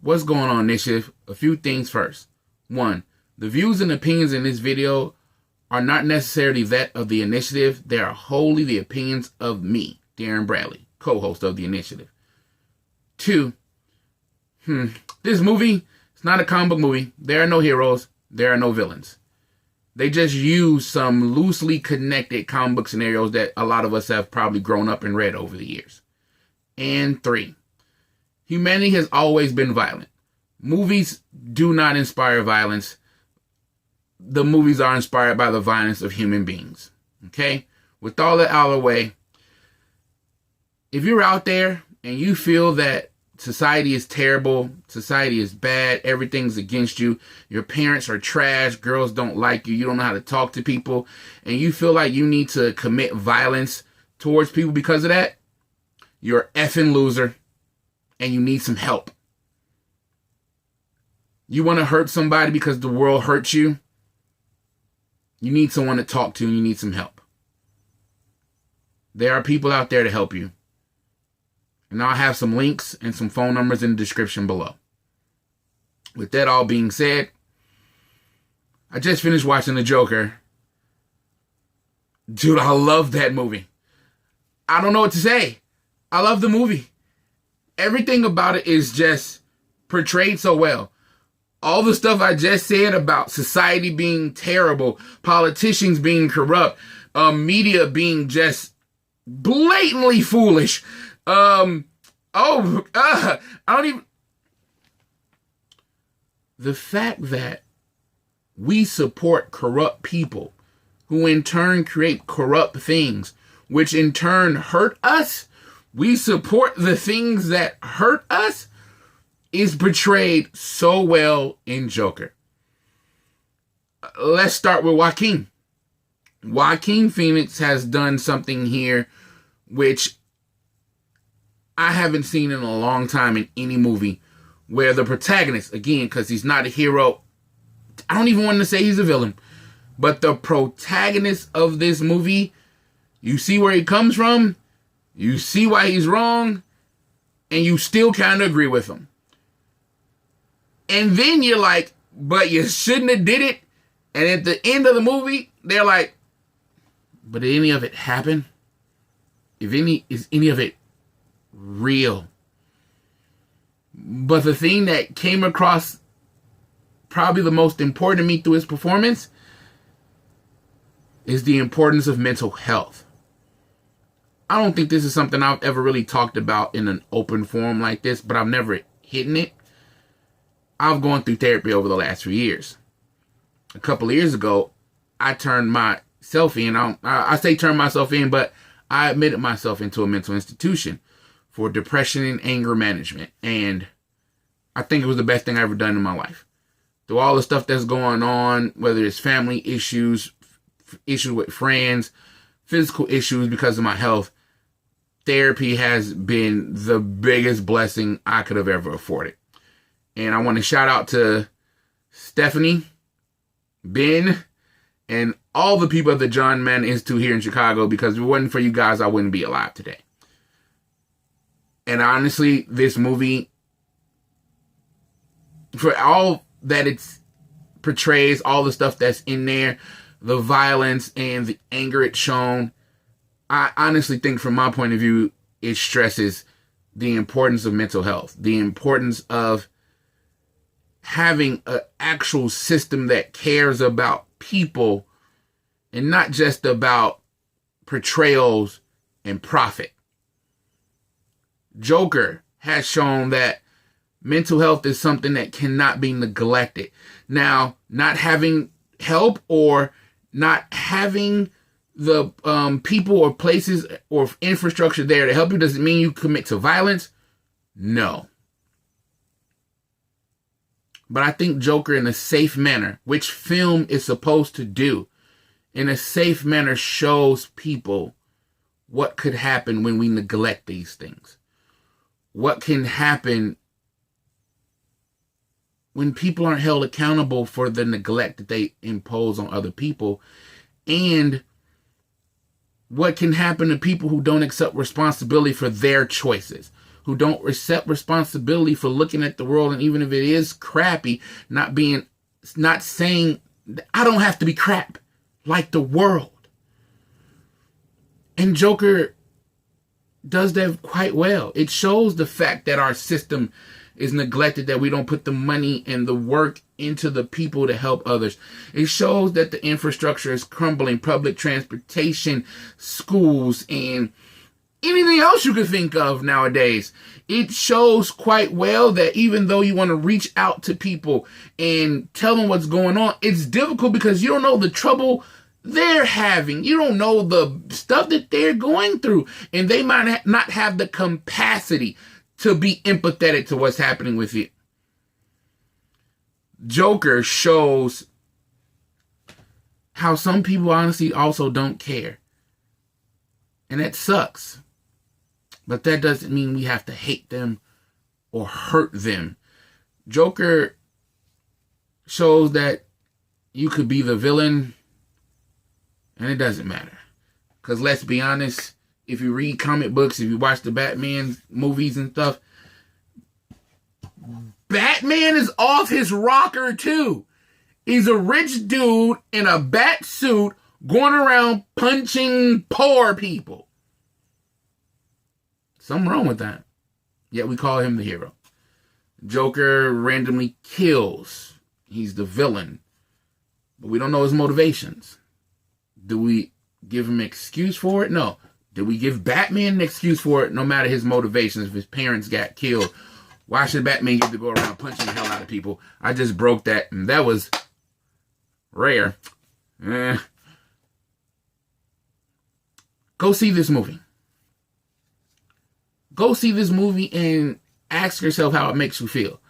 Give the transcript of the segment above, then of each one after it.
What's going on, Initiative? A few things first. One, the views and opinions in this video are not necessarily that of the Initiative. They are wholly the opinions of me, Darren Bradley, co-host of the Initiative. Two, this movie, it's not a comic book movie. There are no heroes. There are no villains. They just use some loosely connected comic book scenarios that a lot of us have probably grown up and read over the years. And three, humanity has always been violent. Movies do not inspire violence. The movies are inspired by the violence of human beings. Okay? With all that out of the way, if you're out there and you feel that society is terrible, society is bad, everything's against you, your parents are trash, girls don't like you, you don't know how to talk to people, and you feel like you need to commit violence towards people because of that, you're an effing loser and you need some help. You want to hurt somebody because the world hurts you? You need someone to talk to and you need some help. There are people out there to help you. And I'll have some links and some phone numbers in the description below. With that all being said, I just finished watching The Joker. Dude, I love that movie. I don't know what to say. I love the movie. Everything about it is just portrayed so well. All the stuff I just said about society being terrible, politicians being corrupt, media being just blatantly foolish. I don't even... The fact that we support corrupt people who in turn create corrupt things, which in turn hurt us, we support the things that hurt us, is portrayed so well in Joker. Let's start with Joaquin. Joaquin Phoenix has done something here which I haven't seen in a long time in any movie, where the protagonist, again, because he's not a hero, I don't even want to say he's a villain, but the protagonist of this movie, you see where he comes from, you see why he's wrong, and you still kind of agree with him. And then you're like, but you shouldn't have did it. And at the end of the movie, they're like, but did any of it happen? Is any of it real? But the thing that came across probably the most important to me through his performance is the importance of mental health. I don't think this is something I've ever really talked about in an open forum like this, but I've never hidden it. I've gone through therapy over the last few years. A couple of years ago, I turned myself in. I say turn myself in, but I admitted myself into a mental institution for depression and anger management. And I think it was the best thing I ever done in my life. Through all the stuff that's going on, whether it's family issues, issues with friends, physical issues because of my health, therapy has been the biggest blessing I could have ever afforded. And I want to shout out to Stephanie, Ben, and all the people at the John Mann Institute here in Chicago, because if it wasn't for you guys, I wouldn't be alive today. And honestly, this movie, for all that it portrays, all the stuff that's in there, the violence and the anger it's shown, I honestly think from my point of view, it stresses the importance of mental health, the importance of having an actual system that cares about people and not just about portrayals and profit. Joker has shown that mental health is something that cannot be neglected. Now, not having help or not having the people or places or infrastructure there to help you doesn't mean you commit to violence. No. But I think Joker, in a safe manner, which film is supposed to do, in a safe manner shows people what could happen when we neglect these things. What can happen when people aren't held accountable for the neglect that they impose on other people, and what can happen to people who don't accept responsibility for their choices, who don't accept responsibility for looking at the world, and even if it is crappy, not saying I don't have to be crap like the world. And Joker does that quite well. It shows the fact that our system is neglected, that we don't put the money and the work into the people to help others. It shows that the infrastructure is crumbling, public transportation, schools, and anything else you could think of nowadays. It shows quite well that even though you want to reach out to people and tell them what's going on, it's difficult because you don't know the trouble they're having. You don't know the stuff that they're going through, and they might not have the capacity to be empathetic to what's happening with you. Joker shows how some people honestly also don't care. And that sucks. But that doesn't mean we have to hate them or hurt them. Joker shows that you could be the villain and it doesn't matter. Because let's be honest, if you read comic books, if you watch the Batman movies and stuff, Batman is off his rocker too. He's a rich dude in a bat suit going around punching poor people. Something wrong with that. Yet we call him the hero. Joker randomly kills. He's the villain. But we don't know his motivations. Do we give him an excuse for it? No. Do we give Batman an excuse for it no matter his motivations? If his parents got killed, why should Batman get to go around punching the hell out of people? I just broke that, and that was rare. Go see this movie. Go see this movie and ask yourself how it makes you feel.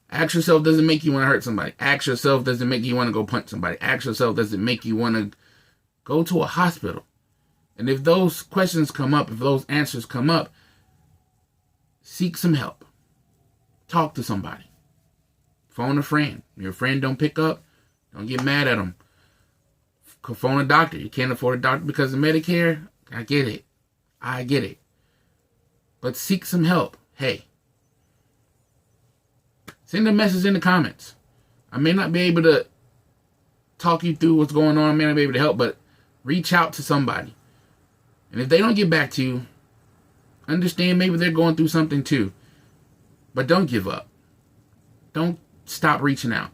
Ask yourself, does it make you want to hurt somebody? Ask yourself, does it make you want to go punch somebody? Ask yourself, does it make you want to go to a hospital? And if those questions come up, if those answers come up, seek some help. Talk to somebody. Phone a friend. If your friend don't pick up, don't get mad at them. Phone a doctor. You can't afford a doctor because of Medicare. I get it. I get it. But seek some help. Hey. Send a message in the comments. I may not be able to talk you through what's going on. I may not be able to help, but reach out to somebody. And if they don't get back to you, understand maybe they're going through something too. But don't give up. Don't stop reaching out.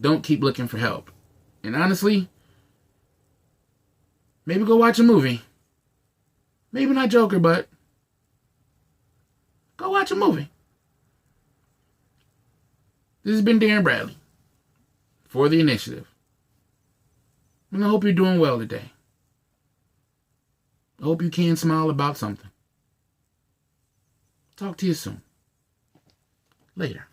Don't keep looking for help. And honestly, maybe go watch a movie. Maybe not Joker, but go watch a movie. This has been Darren Bradley for The Initiative. And I hope you're doing well today. I hope you can smile about something. Talk to you soon. Later.